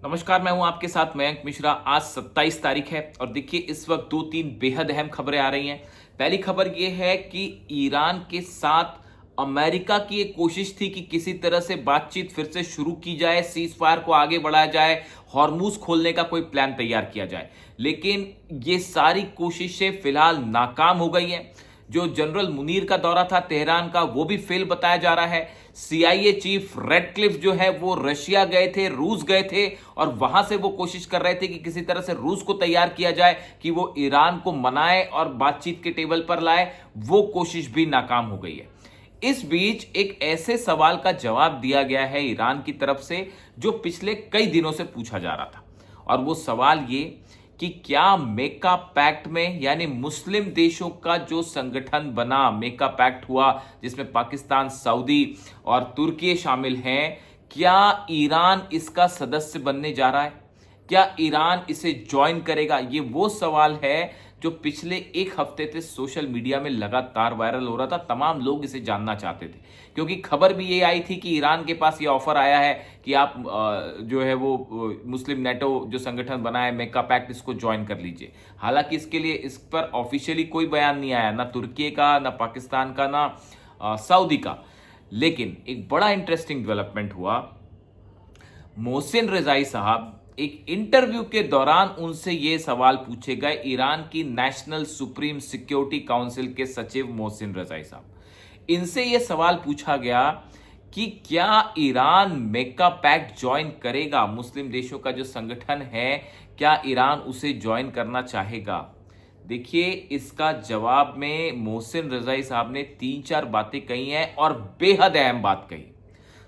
नमस्कार, मैं हूं आपके साथ मयंक मिश्रा। आज 27 तारीख है और देखिए इस वक्त दो तीन बेहद अहम खबरें आ रही हैं। पहली खबर यह है कि ईरान के साथ अमेरिका की एक कोशिश थी कि किसी तरह से बातचीत फिर से शुरू की जाए, सीज फायर को आगे बढ़ाया जाए, हॉर्मूज खोलने का कोई प्लान तैयार किया जाए, लेकिन ये सारी कोशिशें फिलहाल नाकाम हो गई हैं। जो जनरल मुनीर का दौरा था तेहरान का, वो भी फेल बताया जा रहा है। सीआईए चीफ रेडक्लिफ जो है वो रशिया गए थे, रूस गए थे और वहां से वो कोशिश कर रहे थे कि किसी तरह से रूस को तैयार किया जाए कि वो ईरान को मनाए और बातचीत के टेबल पर लाए। वो कोशिश भी नाकाम हो गई है। इस बीच एक ऐसे सवाल का जवाब दिया गया है ईरान की तरफ से जो पिछले कई दिनों से पूछा जा रहा था, और वो सवाल ये कि क्या मेका पैक्ट में, यानी मुस्लिम देशों का जो संगठन बना, मेका पैक्ट हुआ जिसमें पाकिस्तान, सऊदी और तुर्की शामिल हैं, क्या ईरान इसका सदस्य बनने जा रहा है? क्या ईरान इसे ज्वाइन करेगा? ये वो सवाल है जो पिछले एक हफ्ते से सोशल मीडिया में लगातार वायरल हो रहा था। तमाम लोग इसे जानना चाहते थे क्योंकि खबर भी ये आई थी कि ईरान के पास ये ऑफर आया है कि आप जो है वो मुस्लिम नेटो जो संगठन बना है, मेका पैक्ट, इसको ज्वाइन कर लीजिए। हालांकि इसके लिए इस पर ऑफिशियली कोई बयान नहीं आया, ना तुर्की का, ना पाकिस्तान का, ना सऊदी का। लेकिन एक बड़ा इंटरेस्टिंग डेवलपमेंट हुआ। मोहसिन रजाई साहब एक इंटरव्यू के दौरान उनसे यह सवाल पूछे गए, ईरान की नेशनल सुप्रीम सिक्योरिटी काउंसिल के सचिव मोहसिन रजाई साहब, इनसे यह सवाल पूछा गया कि क्या ईरान मेका पैक्ट ज्वाइन करेगा? मुस्लिम देशों का जो संगठन है, क्या ईरान उसे ज्वाइन करना चाहेगा? देखिए, इसका जवाब में मोहसिन रजाई साहब ने तीन चार बातें कही हैं और बेहद अहम बात कही।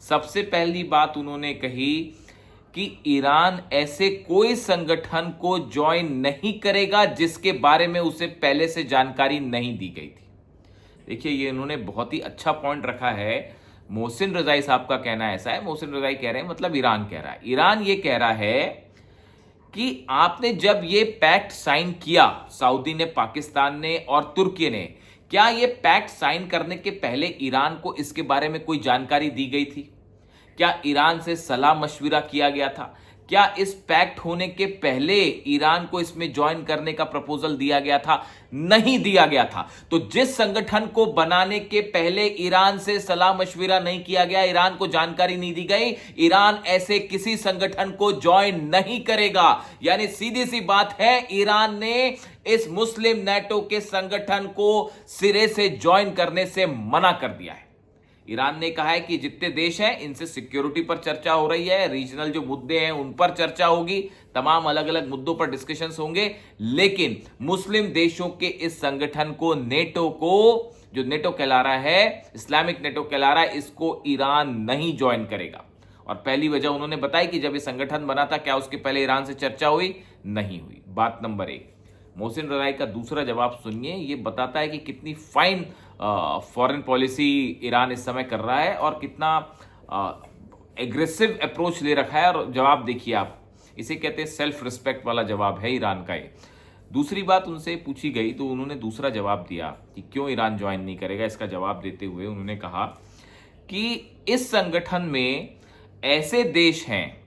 सबसे पहली बात उन्होंने कही कि ईरान ऐसे कोई संगठन को ज्वाइन नहीं करेगा जिसके बारे में उसे पहले से जानकारी नहीं दी गई थी। देखिए, ये इन्होंने बहुत ही अच्छा पॉइंट रखा है। मोहसिन रजाई साहब का कहना ऐसा है, मोहसिन रजाई कह रहे हैं, मतलब ईरान कह रहा है, ईरान ये कह रहा है कि आपने जब ये पैक्ट साइन किया, सऊदी ने, पाकिस्तान ने और तुर्की ने, क्या ये पैक्ट साइन करने के पहले ईरान को इसके बारे में कोई जानकारी दी गई थी? क्या ईरान से सलाह मशविरा किया गया था? क्या इस पैक्ट होने के पहले ईरान को इसमें ज्वाइन करने का प्रपोजल दिया गया था? नहीं दिया गया था। तो जिस संगठन को बनाने के पहले ईरान से सलाह मशविरा नहीं किया गया, ईरान को जानकारी नहीं दी गई, ईरान ऐसे किसी संगठन को ज्वाइन नहीं करेगा। यानी सीधी सी बात है, ईरान ने इस मुस्लिम नेटो के संगठन को सिरे से ज्वाइन करने से मना कर दिया है। ईरान ने कहा है कि जितने देश हैं इनसे सिक्योरिटी पर चर्चा हो रही है, रीजनल जो मुद्दे हैं उन पर चर्चा होगी, तमाम अलग अलग मुद्दों पर डिस्कशंस होंगे, लेकिन मुस्लिम देशों के इस संगठन को, नेटो को, जो नेटो कहला रहा है, इस्लामिक नेटो कहला रहा है, इसको ईरान नहीं ज्वाइन करेगा। और पहली वजह उन्होंने बताई कि जब ये संगठन बना था, क्या उसके पहले ईरान से चर्चा हुई? नहीं हुई। बात नंबर एक। मोहसिन रजाई का दूसरा जवाब सुनिए, ये बताता है कि कितनी फाइन फॉरेन पॉलिसी ईरान इस समय कर रहा है और कितना एग्रेसिव अप्रोच ले रखा है। और जवाब देखिए आप, इसे कहते हैं सेल्फ रिस्पेक्ट वाला जवाब है ईरान का ये। दूसरी बात उनसे पूछी गई तो उन्होंने दूसरा जवाब दिया कि क्यों ईरान ज्वाइन नहीं करेगा। इसका जवाब देते हुए उन्होंने कहा कि इस संगठन में ऐसे देश हैं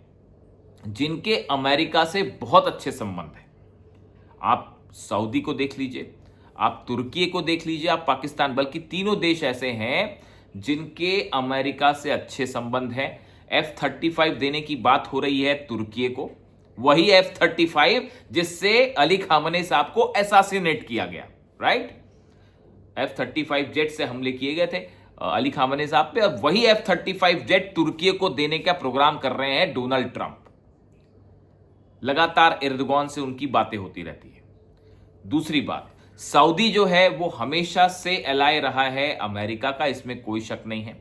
जिनके अमेरिका से बहुत अच्छे संबंध हैं। आप सऊदी को देख लीजिए, आप तुर्की को देख लीजिए, आप पाकिस्तान, बल्कि तीनों देश ऐसे हैं जिनके अमेरिका से अच्छे संबंध हैं। F-35 देने की बात हो रही है तुर्की को, वही F-35 जिससे अली खामने साहब को एसासिनेट किया गया, राइट? F-35 जेट से हमले किए गए थे अली खामने साहब पे, अब वही F-35 जेट तुर्की को देने का प्रोग्राम कर रहे हैं डोनाल्ड ट्रंप। लगातार एर्दोगान से उनकी बातें होती रहती है। दूसरी बात, सऊदी जो है वो हमेशा से एलाय रहा है अमेरिका का, इसमें कोई शक नहीं है।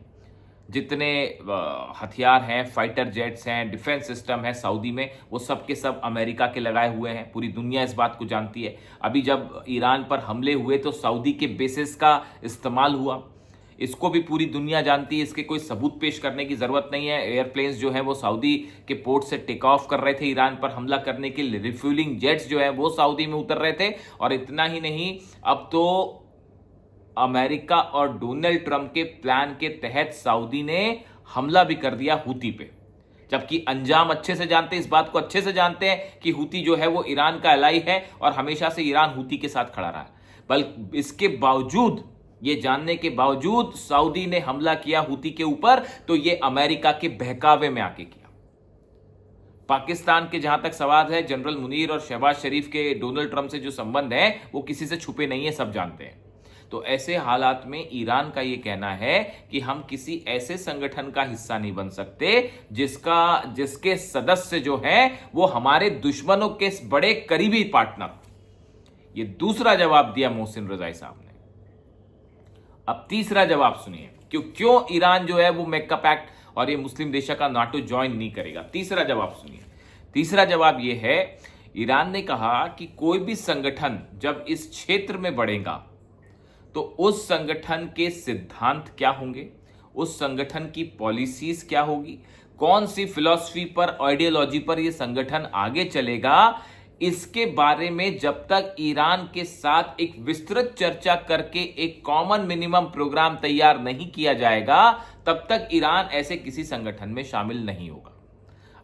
जितने हथियार हैं, फाइटर जेट्स हैं, डिफेंस सिस्टम है सऊदी में, वो सब के सब अमेरिका के लगाए हुए हैं। पूरी दुनिया इस बात को जानती है। अभी जब ईरान पर हमले हुए तो सऊदी के बेसिस का इस्तेमाल हुआ, इसको भी पूरी दुनिया जानती है। इसके कोई सबूत पेश करने की जरूरत नहीं है। एयरप्लेन्स जो है वो सऊदी के पोर्ट से टेक ऑफ कर रहे थे ईरान पर हमला करने के लिए, रिफ्यूलिंग जेट्स जो है वो सऊदी में उतर रहे थे। और इतना ही नहीं, अब तो अमेरिका और डोनाल्ड ट्रंप के प्लान के तहत सऊदी ने हमला भी कर दिया हूती पे। जबकि अंजाम अच्छे से जानते हैं, इस बात को अच्छे से जानते हैं कि हूती जो है वो ईरान का एलाई है और हमेशा से ईरान हूती के साथ खड़ा रहा है। बल्कि इसके बावजूद, ये जानने के बावजूद सऊदी ने हमला किया हूती के ऊपर, तो ये अमेरिका के बहकावे में आके किया। पाकिस्तान के जहां तक सवाल है, जनरल मुनीर और शहबाज शरीफ के डोनाल्ड ट्रंप से जो संबंध है वो किसी से छुपे नहीं है, सब जानते हैं। तो ऐसे हालात में ईरान का ये कहना है कि हम किसी ऐसे संगठन का हिस्सा नहीं बन सकते जिसके सदस्य जो हैं वो हमारे दुश्मनों के बड़े करीबी पार्टनर। ये दूसरा जवाब दिया मोहसिन रजाई साहब ने। अब तीसरा जवाब सुनिए, क्यों ईरान जो है वो मेक्का पैक्ट और ये मुस्लिम देशों का नाटो ज्वाइन नहीं करेगा। तीसरा जवाब सुनिए। तीसरा जवाब ये है, ईरान ने कहा कि कोई भी संगठन जब इस क्षेत्र में बढ़ेगा तो उस संगठन के सिद्धांत क्या होंगे, उस संगठन की पॉलिसीज क्या होगी, कौन सी फिलॉसफी पर, आइडियोलॉजी पर यह संगठन आगे चलेगा, इसके बारे में जब तक ईरान के साथ एक विस्तृत चर्चा करके एक कॉमन मिनिमम प्रोग्राम तैयार नहीं किया जाएगा, तब तक ईरान ऐसे किसी संगठन में शामिल नहीं होगा।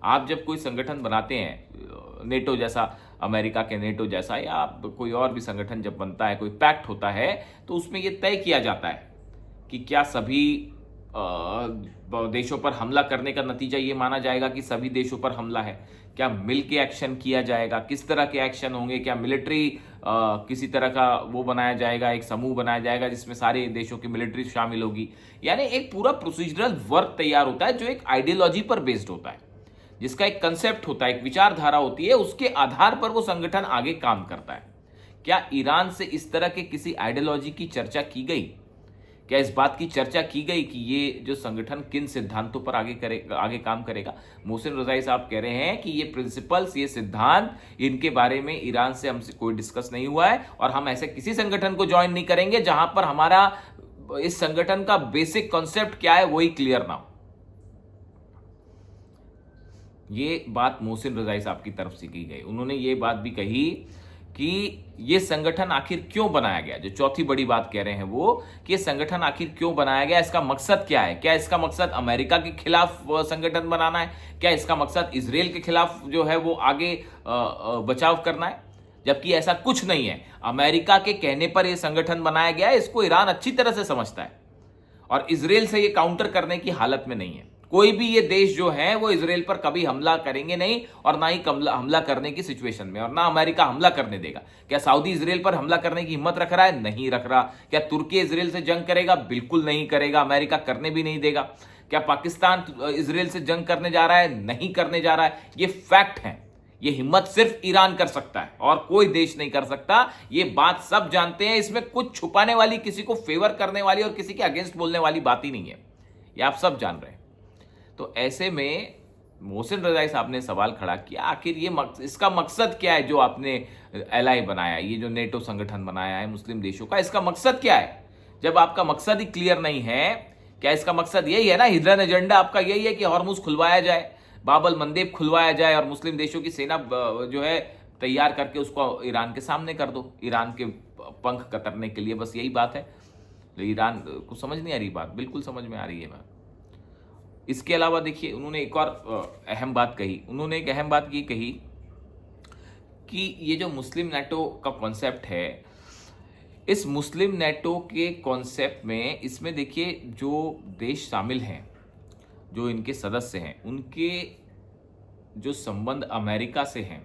आप जब कोई संगठन बनाते हैं, नेटो जैसा, अमेरिका के नेटो जैसा, या कोई और भी संगठन जब बनता है, कोई पैक्ट होता है, तो उसमें यह तय किया जाता है कि क्या सभी देशों पर हमला करने का नतीजा ये माना जाएगा कि सभी देशों पर हमला है, क्या मिल के एक्शन किया जाएगा, किस तरह के एक्शन होंगे, क्या मिलिट्री किसी तरह का वो बनाया जाएगा, एक समूह बनाया जाएगा जिसमें सारे देशों की मिलिट्री शामिल होगी। यानी एक पूरा प्रोसीजरल वर्क तैयार होता है जो एक आइडियोलॉजी पर बेस्ड होता है, जिसका एक कंसेप्ट होता है, एक विचारधारा होती है, उसके आधार पर वो संगठन आगे काम करता है। क्या ईरान से इस तरह के किसी आइडियोलॉजी की चर्चा की गई? क्या इस बात की चर्चा की गई कि ये जो संगठन किन सिद्धांतों पर आगे काम करेगा? मोहसिन रजाई साहब कह रहे हैं कि ये प्रिंसिपल्स, ये सिद्धांत, इनके बारे में ईरान से हमसे कोई डिस्कस नहीं हुआ है और हम ऐसे किसी संगठन को ज्वाइन नहीं करेंगे जहां पर हमारा इस संगठन का बेसिक कॉन्सेप्ट क्या है वही क्लियर ना हो। ये बात मोहसिन रजाई साहब की तरफ से की गई। उन्होंने ये बात भी कही कि ये संगठन आखिर क्यों बनाया गया। जो चौथी बड़ी बात कह रहे हैं वो कि ये संगठन आखिर क्यों बनाया गया, इसका मकसद क्या है? क्या इसका मकसद अमेरिका के खिलाफ संगठन बनाना है? क्या इसका मकसद इजराइल के खिलाफ जो है वो आगे बचाव करना है? जबकि ऐसा कुछ नहीं है। अमेरिका के कहने पर यह संगठन बनाया गया है, इसको ईरान अच्छी तरह से समझता है और इजराइल से ये काउंटर करने की हालत में नहीं है। कोई भी ये देश जो है वो इजराइल पर कभी हमला करेंगे नहीं और ना ही हमला करने की सिचुएशन में, और ना अमेरिका हमला करने देगा। क्या सऊदी इजराइल पर हमला करने की हिम्मत रख रहा है? नहीं रख रहा। क्या तुर्की इजराइल से जंग करेगा? बिल्कुल नहीं करेगा। अमेरिका करने भी नहीं देगा। क्या पाकिस्तान इजराइल से जंग करने जा रहा है? नहीं करने जा रहा है। ये फैक्ट है। ये हिम्मत सिर्फ ईरान कर सकता है और कोई देश नहीं कर सकता। ये बात सब जानते हैं। इसमें कुछ छुपाने वाली, किसी को फेवर करने वाली और किसी के अगेंस्ट बोलने वाली बात ही नहीं है। ये आप सब जान रहे हैं। तो ऐसे में मोहसिन रजाई साहब ने सवाल खड़ा किया, आखिर ये इसका मकसद क्या है जो आपने एलआई बनाया, ये जो नेटो संगठन बनाया है मुस्लिम देशों का, इसका मकसद क्या है? जब आपका मकसद ही क्लियर नहीं है, क्या इसका मकसद यही है ना, हिडन एजेंडा आपका यही है कि हॉर्मुज खुलवाया जाए, बाबल मंदेब खुलवाया जाए और मुस्लिम देशों की सेना जो है तैयार करके उसको ईरान के सामने कर दो, ईरान के पंख कतरने के लिए, बस यही बात है। ईरान को समझ नहीं आ रही बात, बिल्कुल समझ में आ रही है बात। इसके अलावा देखिए उन्होंने एक और अहम बात कही। उन्होंने एक अहम बात ये कही कि ये जो मुस्लिम नेटो का कॉन्सेप्ट है, इस मुस्लिम नेटो के कॉन्सेप्ट में, इसमें देखिए जो देश शामिल हैं, जो इनके सदस्य हैं, उनके जो संबंध अमेरिका से हैं,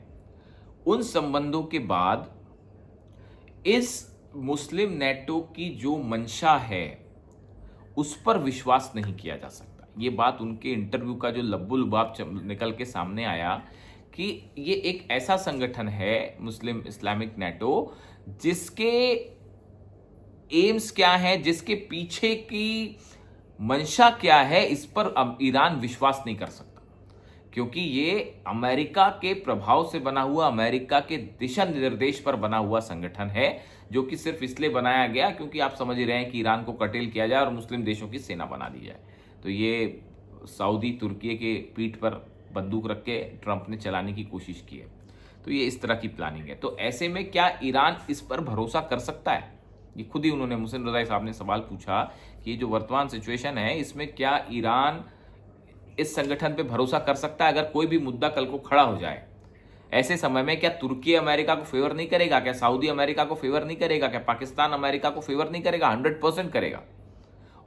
उन संबंधों के बाद इस मुस्लिम नेटो की जो मंशा है उस पर विश्वास नहीं किया जा सकता। ये बात उनके इंटरव्यू का जो लब्बुल लुबाब निकल के सामने आया कि ये एक ऐसा संगठन है मुस्लिम इस्लामिक नेटो जिसके एम्स क्या है, जिसके पीछे की मंशा क्या है, इस पर अब ईरान विश्वास नहीं कर सकता, क्योंकि ये अमेरिका के प्रभाव से बना हुआ, अमेरिका के दिशा निर्देश पर बना हुआ संगठन है, जो कि सिर्फ इसलिए बनाया गया क्योंकि आप समझ रहे हैं कि ईरान को कर्टेल किया जाए और मुस्लिम देशों की सेना बना दी जाए। तो ये सऊदी तुर्की के पीठ पर बंदूक रख के ट्रंप ने चलाने की कोशिश की है। तो ये इस तरह की प्लानिंग है। तो ऐसे में क्या ईरान इस पर भरोसा कर सकता है? ये खुद ही उन्होंने, मोहसिन रजाई साहब ने सवाल पूछा कि ये जो वर्तमान सिचुएशन है इसमें क्या ईरान इस संगठन पे भरोसा कर सकता है अगर कोई भी मुद्दा कल को खड़ा हो जाए? ऐसे समय में क्या तुर्की अमेरिका को फेवर नहीं करेगा? क्या सऊदी अमेरिका को फेवर नहीं करेगा? क्या पाकिस्तान अमेरिका को फेवर नहीं करेगा? 100% करेगा।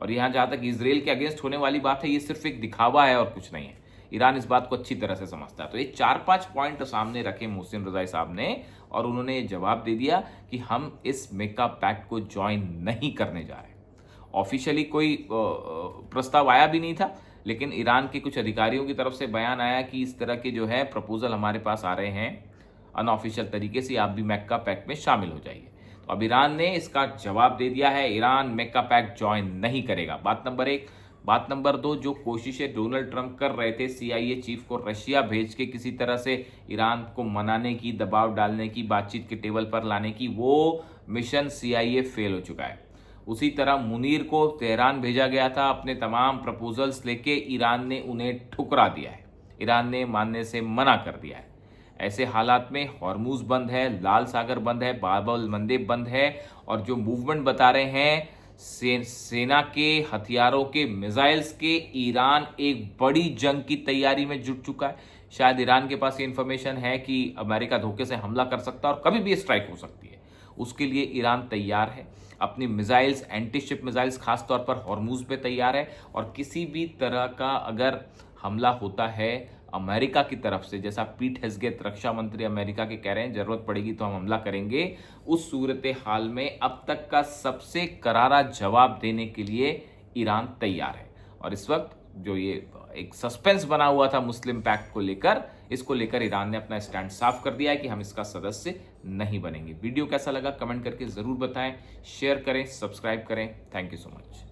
और यहां जहां तक इसराइल के अगेंस्ट होने वाली बात है, ये सिर्फ एक दिखावा है और कुछ नहीं है। ईरान इस बात को अच्छी तरह से समझता है। तो ये 4-5 पॉइंट सामने रखे मोहसिन रजाई साहब ने और उन्होंने ये जवाब दे दिया कि हम इस मेका पैक्ट को ज्वाइन नहीं करने जा रहे। ऑफिशियली कोई प्रस्ताव आया भी नहीं था, लेकिन ईरान के कुछ अधिकारियों की तरफ से बयान आया कि इस तरह के जो है प्रपोजल हमारे पास आ रहे हैं अनऑफिशियल तरीके से, आप भी मेका पैक्ट में शामिल हो जाइए। तो अब ईरान ने इसका जवाब दे दिया है, ईरान मेका पैक्ट ज्वाइन नहीं करेगा। बात नंबर 1। बात नंबर 2, जो कोशिशें डोनाल्ड ट्रंप कर रहे थे CIA चीफ को रशिया भेज के किसी तरह से ईरान को मनाने की, दबाव डालने की, बातचीत के टेबल पर लाने की, वो मिशन CIA फेल हो चुका है। उसी तरह मुनीर को तेहरान भेजा गया था अपने तमाम प्रपोजल्स लेके, ईरान ने उन्हें ठुकरा दिया है, ईरान ने मानने से मना कर दिया है। ऐसे हालात में हॉर्मुज बंद है, लाल सागर बंद है, बाब अल मंदेब बंद है और जो मूवमेंट बता रहे हैं सेना के हथियारों के, मिसाइल्स के, ईरान एक बड़ी जंग की तैयारी में जुट चुका है। शायद ईरान के पास ये इंफॉर्मेशन है कि अमेरिका धोखे से हमला कर सकता है और कभी भी स्ट्राइक हो सकती है। उसके लिए ईरान तैयार है, अपनी मिसाइल्स, एंटी शिप मिसाइल्स खासतौर पर हॉर्मुज पे तैयार है। और किसी भी तरह का अगर हमला होता है अमेरिका की तरफ से, जैसा पीट हेग्सेथ रक्षा मंत्री अमेरिका के कह रहे हैं जरूरत पड़ेगी तो हम हमला करेंगे, उस सूरत हाल में अब तक का सबसे करारा जवाब देने के लिए ईरान तैयार है। और इस वक्त जो ये एक सस्पेंस बना हुआ था मुस्लिम पैक्ट को लेकर, इसको लेकर ईरान ने अपना स्टैंड साफ कर दिया है कि हम इसका सदस्य नहीं बनेंगे। वीडियो कैसा लगा कमेंट करके जरूर बताएं, शेयर करें, सब्सक्राइब करें। Thank you so much.